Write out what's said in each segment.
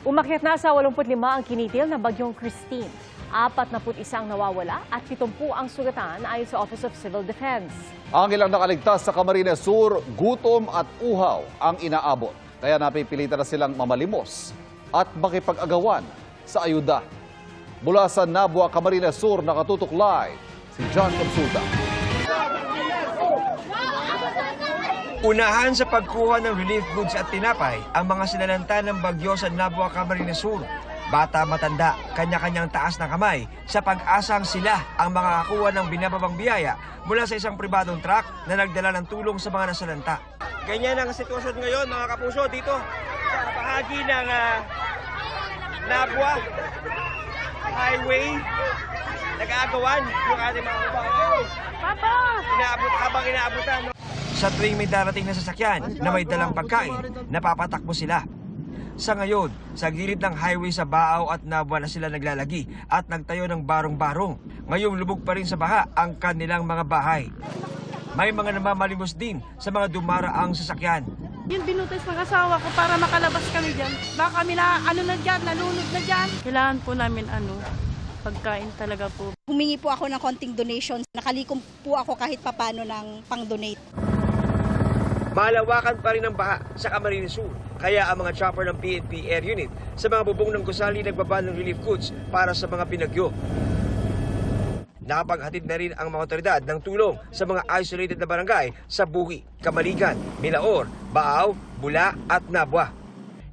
Umakyat na sa 85 ang kinitil na bagyong Christine. 41 ang nawawala at 70 ang sugatan ayon sa Office of Civil Defense. Ang ilang nakaligtas sa Camarines Sur, gutom at uhaw ang inaabot. Kaya napipilitan na silang mamalimos at makipag-agawan sa ayuda. Mula sa Nabua, Camarines Sur, nakatutok live si John Consulta. Unahan sa pagkuha ng relief goods at tinapay ang mga sinalanta ng bagyo sa Nabua, Camarines Sur. Bata matanda, kanya-kanyang taas ng kamay sa pag-asang sila ang makakakuha ng binababang biyaya mula sa isang pribadong truck na nagdala ng tulong sa mga nasalanta. Ganyan ang sitwasyon ngayon mga kapuso dito sa bahagi ng Nabua Highway. Nag-aagawan yung ating mga kababayan. Papa! Habang inaabutan. Sa tuwing may darating na sasakyan na may dalang pagkain, napapatakbo sila. Sa ngayon, sa gilid ng highway sa Baaw at Nabua na sila naglalagi at nagtayo ng barong-barong. Ngayong lubog pa rin sa baha ang kanilang mga bahay. May mga namamalimos din sa mga dumaraang sasakyan. Yung binutas ng asawa ko para makalabas kami dyan. Baka kami nalunod na dyan. Kailangan po namin pagkain talaga po. Humingi po ako ng konting donations. Nakalikom po ako kahit papano ng pang-donate. Malawakan pa rin ang baha sa Camarines Sur. Kaya ang mga chopper ng PNP Air Unit sa mga bubong ng gusali nagbaba ng relief goods para sa mga binagyo. Nakapaghatid na rin ang mga otoridad ng tulong sa mga isolated na barangay sa Buhi, Kamaligan, Milaor, Baaw, Bula at Nabua.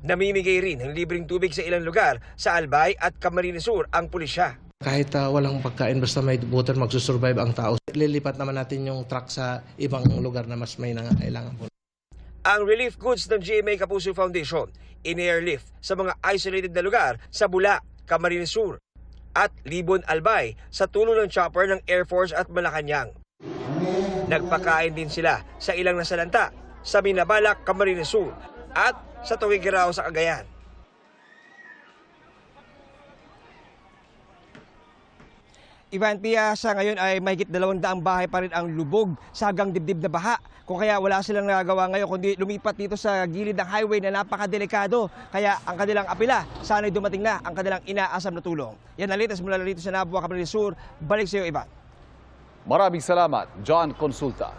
Namimigay rin ng libreng tubig sa ilang lugar sa Albay at Camarines Sur ang pulisya. Kahit walang pagkain, basta may water, magsusurvive ang tao. Lilipat naman natin yung truck sa ibang lugar na mas may nangangailangan po. Ang relief goods ng GMA Kapuso Foundation, in-airlift sa mga isolated na lugar sa Bula, Camarines Sur at Libon, Albay sa tulong ng chopper ng Air Force at Malacanang. Nagpakain din sila sa ilang nasalanta sa Binabalak, Camarines Sur at sa Tuwigirao sa Cagayan. Ivan Pia, sa ngayon ay mahigit 200 bahay pa rin ang lubog sa hanggang dibdib na baha. Kung kaya wala silang nagagawa ngayon kundi lumipat dito sa gilid ng highway na napakadelikado. Kaya ang kanilang apela, sana'y dumating na ang kanilang inaasam na tulong. Yan ang latest mula rito sa Nabua, Camarines Sur. Balik sa iyo, Ivan. Maraming salamat, John Consulta.